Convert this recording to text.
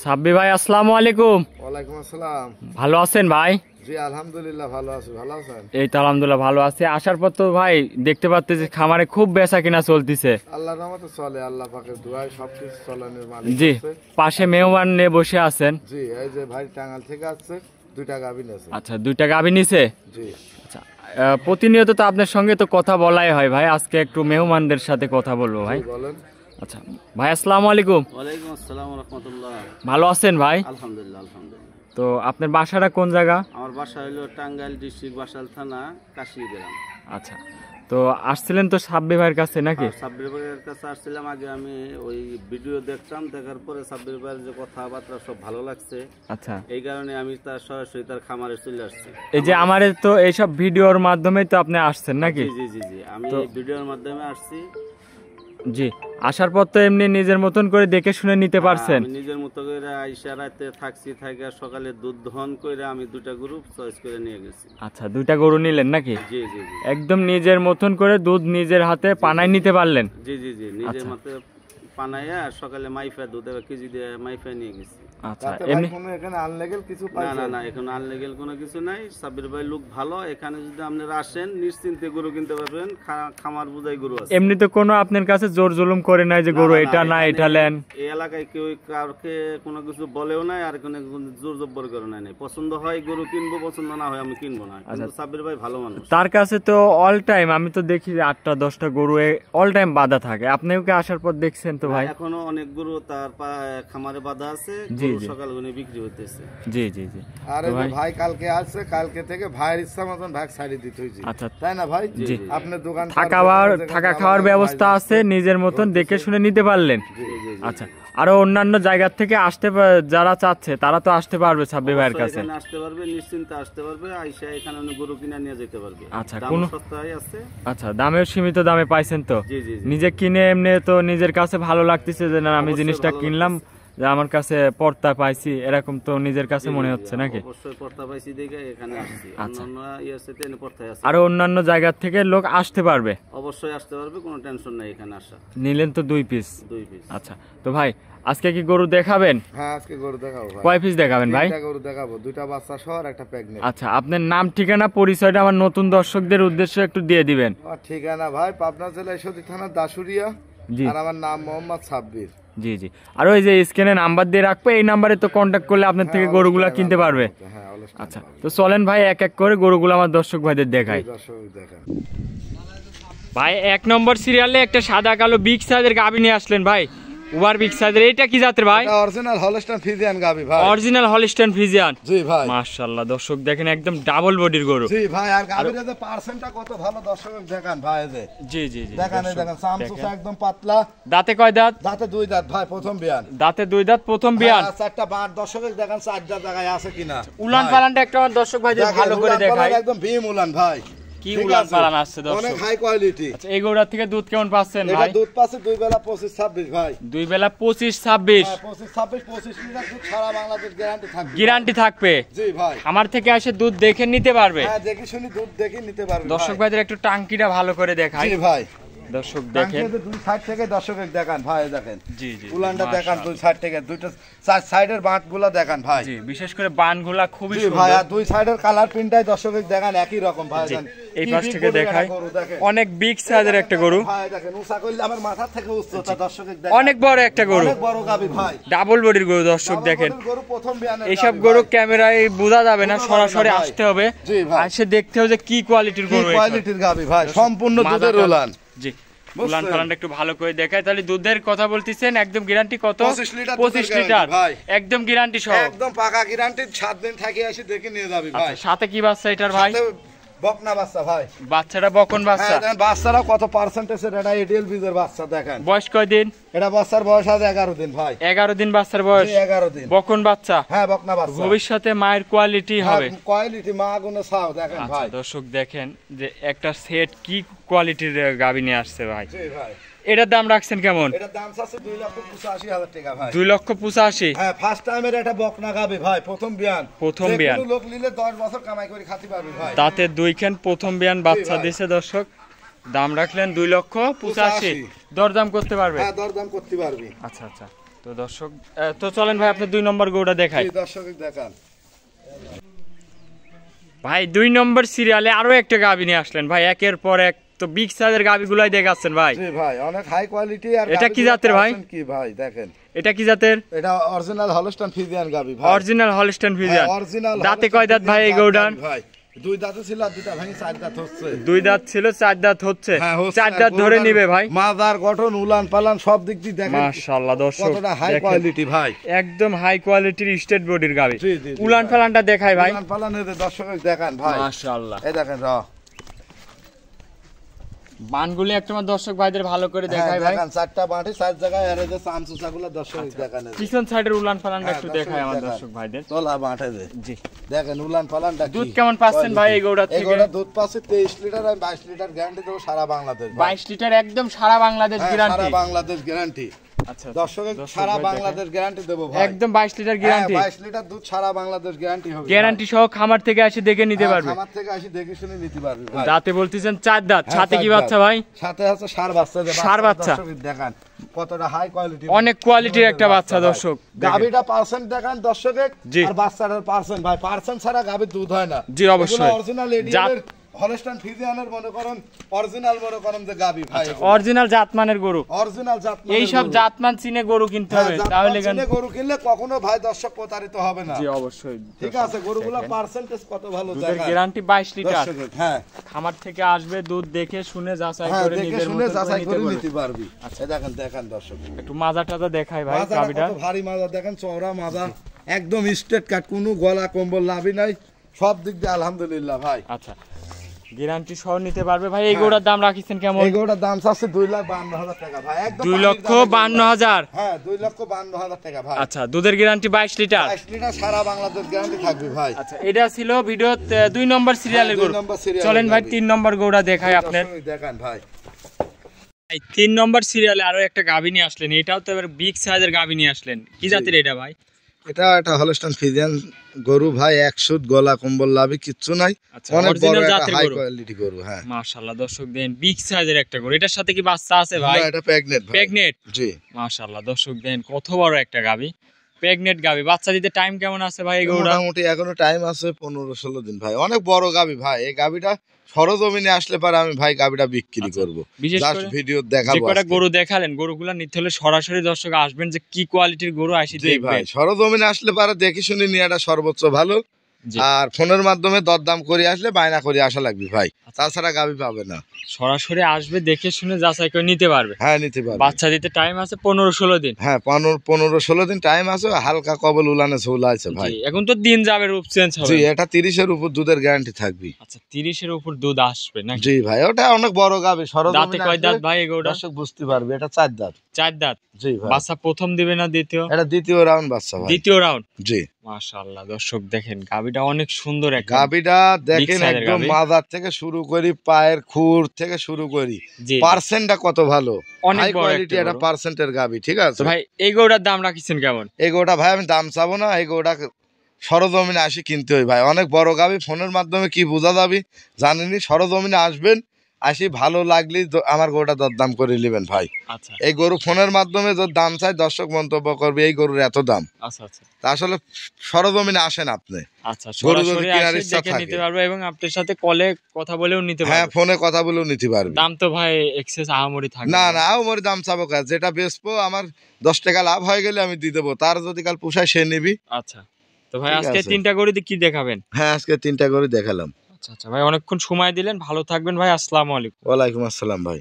সাব্বির ভাই আসসালামু আলাইকুম। ওয়ালাইকুম আসসালাম। ভালো আছেন ভাই? জি আলহামদুলিল্লাহ ভালো আছি, ভালো আছেন? এই তো আলহামদুলিল্লাহ ভালো আছি। আসার পর তো ভাই দেখতে পাচ্ছি খামারে খুব বেচা কিনা চলতেছে। আল্লাহর রহমতে চলে, আল্লাহ পাকের দোয়ায় সবকিছু চলানোর মালিক। জি, পাশে মেহমান নিয়ে বসে আছেন। জি, এই যে ভাই টাঙ্গাইল থেকে আসছে, দুইটা গাভী আছে। আচ্ছা, দুইটা গাভী নিছে। জি আচ্ছা, প্রতিনিয়ত তো আপনার সঙ্গে তো কথা বলাই হয় ভাই, আজকে একটু মেহমানদের সাথে কথা বলবো ভাই। বলেন। আচ্ছা ভাই আসসালামু আলাইকুম। ওয়ালাইকুম আসসালাম ওয়া রাহমাতুল্লাহ। ভালো আছেন ভাই? আলহামদুলিল্লাহ আলহামদুলিল্লাহ। তো আপনার বাসাটা কোন জায়গা? আমার বাসা হলো টাঙ্গাইল ডিস্ট্রিক্ট বাসাইল থানা কাশিগ্রাম। আচ্ছা, তো আসছিলেন তো সাব্বির ভাইয়ের কাছে নাকি? সাব্বির ভাইয়ের কাছে আসছিলাম, আগে আমি ওই ভিডিও দেখতাম, দেখার পরে সাব্বির ভাইয়ের যে কথাবার্তা সব ভালো লাগছে। আচ্ছা, এই কারণে আমি তার সরাসরি তার খামারে চলে আসছি। এই যে আমাদের তো এইসব ভিডিওর মাধ্যমে তো আপনি আসছেন নাকি? জি জি জি, আমি এই ভিডিওর মাধ্যমে আসছি। জি, আসার পর তো এমনি নিজের মতন করে দেখে শুনে নিতে পারছেন? আমি নিজের মতো করে আইসা রাতে থাকছি, থাকা সকালে দুধ দহন করে আমি দুটা গরু চয়েস করে নিয়ে গেছি। আচ্ছা, দুইটা গরু নিলেন নাকি? জি জি জি, একদম নিজের মতন করে দুধ নিজের হাতে পানায় নিতে পারলেন? জি জি জি, নিজের মতে পানাইয়া সকালে মাইফা দুধ কেজি দিয়ে মাইফা নিয়ে গেছি। আচ্ছা, এমনি কোনো এখানে আনলেগেল কিছু না না না, এখন আনলিগেল কোনো কিছু নাই। সাব্বির ভাই লোক ভালো, এখানে যদি আপনারা আসেন নিশ্চিন্তে গরু কিনতে পারবেন, খামার বুঝাই গরু আছে। এমনি তো কোনো আপনার কাছে জোর জুলুম করে নাই যে গরু এটা না এটা নেন? এই এলাকায় কেউ কাউকে কোনো কিছু বলেও নাই, আর কোনো জোর জব্বর করে নাই। পছন্দ হয় গরু কিনবো, পছন্দ না হয় আমি কিনবো না। কিন্তু সাব্বির ভাই ভালো মানুষ। তার কাছে তো অল টাইম আমি তো দেখি 8টা-10টা গরু অল টাইম বাঁধা থাকে। আপনিও কি আসার পর দেখছেন তো ভাই? এখনো অনেক গরু তার খামারে বাঁধা আছে, সকালগুলো বিক্রি হইতেছে। জি জি জি। আর ভাই কালকে আসছে, কালকে থেকে ভাইয়ের ইচ্ছা মতন ভাগ ছাড়ি দিতে হইছে। আচ্ছা, তাই না ভাই? জি, আপনার দোকান থাকা খাওয়ার ব্যবস্থা আছে, নিজের মতন দেখে শুনে নিতে পারলেন। আচ্ছা, আরো অন্যান্য জায়গা থেকে আসতে যারা চাচ্ছে তারা তো আসতে পারবে সাব্বির ভাইয়ের কাছে? আসতে পারবে, নিশ্চিন্তে আসতে পারবে, আইসা এখানে গরু কিনে নিয়ে যেতে পারবে। আচ্ছা, কোন সস্তায় আছে। আচ্ছা, দামেও সীমিত দামে পাইছেন তো? জি জি, নিজে কিনে এমনি তো নিজের কাছে ভালো লাগতেছে যে না আমি জিনিসটা কিনলাম, যে আমার কাছে পর্তা পাইছি, এরকম তো নিজের কাছে মনে হচ্ছে নাকি? অবশ্যই পর্তা পাইছি দেখে এখানে আসছি। অন্যান্য ইয়ার পর্তায় আছে। আরো অন্যান্য জায়গা থেকে লোক আসতে পারবে? অবশ্যই আসতে পারবে, কোনো টেনশন নাই এখানে আসা। নিলেন তো 2 পিস? 2 পিস। আচ্ছা, তো ভাই আজকে কি গরু দেখাবেন? হ্যাঁ আজকে গরু দেখাবো ভাই। কয় পিস দেখাবেন ভাই? 3টা গরু দেখাবো, 2টা বাচ্চা সহ আর একটা প্রেগন্যান্ট। আচ্ছা, আপনার নাম ঠিকানা পরিচয়টা আমার নতুন দর্শকদের উদ্দেশ্যে একটু দিয়ে দিবেন। ঠিকানা ভাই পাবনা জেলা ঈশ্বরদী থানা দাসুরিয়া। জি, আর আমার নাম মোহাম্মদ সাব্বির। জি জি। আর ওই যে স্ক্রিনে নাম্বার দিয়ে রাখবো, এই নাম্বারে তো কন্ট্যাক্ট করলে আপনার থেকে গরুগুলা কিনতে পারবে। আচ্ছা, তো চলেন ভাই এক এক করে গরুগুলো আমার দর্শক ভাইদের দেখাই। ভাই 1 নম্বর সিরিয়ালে একটা সাদা কালো বিগ সাইজের গাভী নিয়ে আসলেন ভাই, ওভার বিগ সাইজের। এটা কি জাতের ভাই? অরিজিনাল হলস্টাইন ফ্রিজিয়ান গাভী ভাই। Original Holstein Friesian? জি ভাই। মাশাআল্লাহ, দর্শক দেখেন একদম ডাবল বডির গরু। জি ভাই, আর গাভীর যে পার্সেন্টটা কত ভালো দর্শক দেখেন ভাই। যে জি জি জি, দেখেন সামসুসা একদম পাতলা। দাঁতে কয় দাঁত? দাঁতে 2 দাঁত ভাই, প্রথম বিয়ান। দাঁতে 2 দাঁত, প্রথম বিয়ান। 4টা বাট দর্শক দেখেন 4টা জায়গায় আছে কিনা। উলান পালানটা একটা আমার দর্শক ভাইদের ভালো করে দেখাই। একদম ভীম উলান ভাই, কি উলান পালান আসছে দর্শক, অনেক হাই কোয়ালিটি। আচ্ছা, এই গরুটার থেকে দুধ কেমন পাচ্ছেন ভাই? এটা দুধ পাচ্ছে 2 বেলা 25-26 ভাই। 2 বেলা 25-26? 25-26 লিটার দুধ সারা বাংলাদেশ গ্যারান্টি থাকবে। গ্যারান্টি থাকবে? জি ভাই। আমার থেকে এসে দুধ দেখে নিতে পারবে? হ্যাঁ, দেখি শুনি দুধ দেখে নিতে পারবে। দর্শক ভাইদের একটু টাঙ্কিটা ভালো করে দেখাই। জি ভাই, দর্শক দেখেন দুই সাইড থেকে দর্শক দেখান ভাই, দেখেন জি জি উলানটা দেখান, দুই সাইড থেকে দুইটা চার সাইডের বাঁটগুলো দেখান ভাই। জি, বিশেষ করে বানগুলা খুবই জি সুন্দর ভাই, আর দুই সাইডের কালার প্রিন্টটাই দর্শক দেখান একই রকম ভাই। এই পাশ থেকে দেখাই, অনেক বিগ সাইজের একটা গরু ভাই। দেখেন উঁচা করলে আমার মাথা থেকে উচ্চতা দর্শক দেখেন, অনেক বড় একটা গরু, অনেক বড় গাভী ভাই, ডাবল বডির গরু। দর্শক দেখেন, গরু প্রথম বিয়ানের এইসব গরু ক্যামেরায় বোঝা যাবে না, সরাসরি আসতে হবে, এসে দেখতে হবে যে কি কোয়ালিটির গরু, কি কোয়ালিটির গাভী ভাই, সম্পূর্ণ দুধের উলান। জি, উলান পালানটা একটু ভালো করে দেখায়। তাহলে দুধের কথা বলতেছেন, একদম গ্যারান্টি কত? 25 লিটার একদম গ্যারান্টি সহ, একদম পাকা গ্যারান্টি। 7 দিন থেকে এসে দেখে নিয়ে যাবি ভাই। সাথে কি বাচ্চা এটার ভাই? বকনা বাচ্চা ভাই। বাচ্চাটা বকন বাচ্চা? হ্যাঁ, বাচ্চারা কত পার্সেন্টেজের? এটা এডিএল বীজের বাচ্চা দেখেন। বয়স কয় দিন? এটা বাচ্চার বয়স আছে 11 দিন ভাই। 11 দিন বাচ্চার বয়স? 11 দিন। বকন বাচ্চা? হ্যাঁ, বকনা বাচ্চা। ভবিষ্যতে মায়ের কোয়ালিটি হবে? কোয়ালিটি মা গুণ ছাও দেখেন ভাই। দর্শক দেখেন যে একটা সেট কি কোয়ালিটির গাভী নিয়ে আসছে ভাই। জি ভাই। এটার দাম রাখছেন কেমন? এটার দাম আছে 2,85,000 টাকা ভাই। 2,85,000? হ্যাঁ, ফার্স্ট টাইমের এটা বকনা গাভী ভাই, প্রথম বিয়ান। প্রথম বিয়ান, লোক নিলে 10 বছর কামাই করে খাতি পারবে ভাই। তাতে 2 খান প্রথম বিয়ান বাচ্চা দিয়েছে দর্শক। দাম রাখলেন 2,85,000। দরদাম করতে পারবে? হ্যাঁ, দরদাম করতে পারবি। আচ্ছা আচ্ছা, তো দর্শক তো চলেন ভাই আপনি 2 নম্বর গরুটা দেখাই। দর্শক দেখান ভাই 2 নম্বর সিরিয়ালে আরো একটা গাভী নিয়ে আসলেন ভাই, একের পর এক তো বিগ সাইজের গাভীগুলাই দেখাচ্ছেন ভাই। জি ভাই অনেক হাই কোয়ালিটি। আর এটা কি জাতের ভাই? কি ভাই দেখেন এটা কি জাতের? এটা অরিজিনাল হলস্টাইন ফ্রিজিয়ান গাভী ভাই। Original Holstein Friesian. অরিজিনাল। দাঁতে কয় দাঁত ভাই এই গরুটার? ভাই 2 দাঁত ছিল আর 2টা ভাঙি 4 দাঁত হচ্ছে। 2 দাঁত ছিল 4 দাঁত হচ্ছে। 4 দাঁত ধরে নিবে ভাই। মাদার গঠন উলান পালান সব দিক দিয়ে দেখেন মাশাআল্লাহ দর্শক কতটা হাই কোয়ালিটি ভাই। একদম হাই কোয়ালিটির স্টেট বডির গাভী। জি, জি, জি, উলান পালানটা দেখাই ভাই। উলান পালান এর দর্শক দেখান ভাই। মাশাআল্লাহ এই দেখেন বানগুলি একটা দর্শক ভাইদের ভালো করে দেখাই ভাই। দেখেন 4টা বাঁটি 4 জায়গায় আর এই যে চামচুচাগুলো দর্শক দেখান। পিছন সাইডের উলান পালানটা একটু দেখাই আমার দর্শক ভাইদের। তোলা বাঁটে দে জি দেখেন উলান পালানটা কি। দুধ কেমন পাচ্ছেন ভাই এই গরুটা থেকে? এই গরুটা দুধ পাচ্ছে 23 লিটার আর 22 লিটার গ্যারান্টি দেব সারা বাংলাদেশ। 22 লিটার একদম সারা বাংলাদেশ গ্যারান্টি। সারা বাংলাদেশ গ্যারান্টি। আচ্ছা দর্শক সারা বাংলাদেশ গ্যারান্টি দেব ভাই। একদম 22 লিটার গ্যারান্টি। 22 লিটার দুধ সারা বাংলাদেশ গ্যারান্টি হবে। গ্যারান্টি সহ খামার থেকে এসে দেখে নিতে পারবে। খামার থেকে এসে দেখে শুনে নিতে পারবে ভাই। দাঁতে বলতেছেন 4 দাঁত, সাথে কি বাচ্চা ভাই? সাথে আছে ষাঁড় বাচ্চা। ষাঁড় বাচ্চা দেখান কতটা হাই কোয়ালিটি। অনেক কোয়ালিটির একটা বাচ্চা দর্শক। গাবিটা পার্সেন্ট দেখান দর্শকের জি। আর বাচ্চাটার পার্সেন্ট ভাই। পার্সেন্ট ছাড়া গাবির দুধ হয় না। জি অবশ্যই। অরিজিনাল এডিএর হলস্টাইন ফ্রিজিয়ানের মনে করেন অরিজিনাল মনে করেন যে গাবি ভাই। অরিজিনাল জাতমানের গরু। অরিজিনাল জাতমান। এই সব জাতমান চিনে গরু কিনতে হবে তাহলে চিনে গরু কিনলে কখনো ভাই দর্শক প্রতারিত হবে না। জি অবশ্যই। ঠিক আছে গরুগুলো পার্সেন্টেজ কত ভালো দুধের জায়গা। Guarantee 22 litre. হ্যাঁ খামার থেকে আসবে দুধ দেখে শুনে যাচাই হ্যাঁ করে দেখে নিজের শুনে মতো যাচাই করে করে নিতে পারবি। আচ্ছা দেখেন দেখেন দর্শক একটু মাজাটা দেখাই ভাই মাজাটা গাবিটা। কত ভারী মাজা দেখেন, চওড়া মাজা একদম স্ট্রেট কাট, কোনো গলা কম্বল লাভই নাই, সব দিক দিয়ে আলহামদুলিল্লাহ ভাই। আচ্ছা গ্যারান্টি সহ নিতে পারবে ভাই। এই গরুটার দাম রাখিছেন কেমন? এই গরুটার দাম চাচ্ছে 2,52,000 টাকা ভাই। একদম 2,52,000। হ্যাঁ 2,52,000 টাকা ভাই। আচ্ছা দুধের গ্যারান্টি 22 লিটার। 22 লিটার সারা বাংলাদেশ গ্যারান্টি থাকবে ভাই। আচ্ছা এটা ছিল ভিডিও 2 নম্বর সিরিয়ালের গরু। চলেন ভাই 3 নম্বর গরুটা দেখাই আপনার। দেখান ভাই। 3 নম্বর সিরিয়ালে আরো একটা গাভী নিয়ে আসলেন। এটাও তো এবার বিগ সাইজের গাভী নিয়ে আসলেন। কি জাতের এটা ভাই? এটা একটা হলস্টাইন ফ্রিজিয়ান গরু ভাই। এক সুদ গলা কম্বল লাভি কিচ্ছু নাই। আচ্ছা, অনেক বড় original একটা জাতের হাই গরু। কোয়ালিটি গরু। হ্যাঁ মাশাআল্লাহ দর্শক দেন বিগ সাইজের একটা গরু। এটার সাথে কি বাচ্চা আছে ভাই? এটা প্রেগনেন্ট ভাই। প্রেগনেন্ট। জি মাশাআল্লাহ দর্শক দেন কত বড় একটা গাভী। প্রেগনেন্ট গাভী। বাচ্চা দিতে টাইম কেমন আছে ভাই এই গরুটা? মোটামুটি এখনো টাইম আছে 15-16 দিন ভাই। অনেক বড় গাভী ভাই। এই গাভীটা সরজমিনে আসলে পারে আমি ভাই গাভীটা বিক্রি করব। বিশেষ জাস্ট করে ভিডিও যে দেখাবো। কটা গরু দেখালেন গরুগুলা নিতে হলে সরাসরি দর্শক আসবেন যে কি কোয়ালিটির গরু আসি জি ভাই দেখবেন। সরজমিনে আসলে পারে দেখি শুনে নিয়েটা সর্বোচ্চ ভালো। জি। আর ফোনের মাধ্যমে দরদাম করে আসলে বায়না করে আসা লাগবে ভাই, তাছাড়া গাভী পাবে না। সরাসরি আসবে দেখে শুনে যাচাই করে নিতে পারবে। হ্যাঁ নিতে পারবে। বাচ্চা দিতে টাইম আছে 15-16 দিন। হ্যাঁ 15-16 দিন টাইম আছে। হালকা কবল উলানে ঝোলা আছে ভাই। জি, এখন তো দিন যাবে রূপ চেঞ্জ হবে। জি এটা 30-এর উপর দুধের গ্যারান্টি থাকবে। আচ্ছা 30-এর উপর দুধ আসবে নাকি? জি ভাই ওটা অনেক বড় গাভী। দাঁতে সরজমিনে কয় দাঁত আসলে ভাই এগুলো? দর্শক বুঝতে পারবে। এটা 4 দাঁত। 4 দাঁত। জি ভাই বাচ্চা প্রথম দিবে না দ্বিতীয়? এটা দ্বিতীয় রাউন্ড বাচ্চা ভাই। দ্বিতীয় রাউন্ড। জি মাশাআল্লাহ দর্শক দেখেন গাবিটা অনেক সুন্দর একটা। গাভীটা দেখেন size এর একদম গাভী। মাজার থেকে শুরু করি পায়ের খুর থেকে শুরু করি জি পার্সেন্টটা কত ভালো। অনেক হাই বড় কোয়ালিটি একটা একটা গরু। পার্সেন্টের গাভী। ঠিক আছে তো ভাই এই গরুটার দাম রাখিছেন কেমন? এই গরুটা ভাই আমি দাম চাবো না। এই গরুটা সরজমিনে আসি কিনতে হয় ভাই। অনেক বড় গাভী। ফোনের মাধ্যমে কি বোঝা যাবে জানেনি। সরজমিনে আসবেন, আসি ভালো লাগলে আমার গরুটা দরদাম করে নেবেন ভাই। আচ্ছা এই গরু ফোনের মাধ্যমে যে দাম চাই দর্শক মন্তব্য করবে এই গরুর এত দাম। আচ্ছা আচ্ছা তা আসলে সরজমিনে আসেন আপনি। আচ্ছা গরু যদি সরাসরি কেনার এসে ইচ্ছা দেখে থাকে। নিতে পারবে এবং আপনার সাথে কলে কথা বলেও নিতে হ্যাঁ পারবে। ফোনে কথা বলেও নিতে পারবে। দাম তো ভাই এক্সেস আহামরি থাকে না না আমার দাম চাবো কাজ। যেটা বেচবো আমার 10 টাকা লাভ হয়ে গেলে আমি দিয়ে দেবো। তার যদি কাল পোষায় সে নিবি। আচ্ছা তো ভাই ঠিক আজকে আছে। 3টা গরু দিয়ে কি দেখাবেন? হ্যাঁ আজকে 3টা করে দেখালাম। আচ্ছা আচ্ছা ভাই অনেকক্ষণ সময় দিলেন। ভালো থাকবেন ভাই। আসসালামু আলাইকুম। ওয়ালাইকুম আসসালাম ভাই।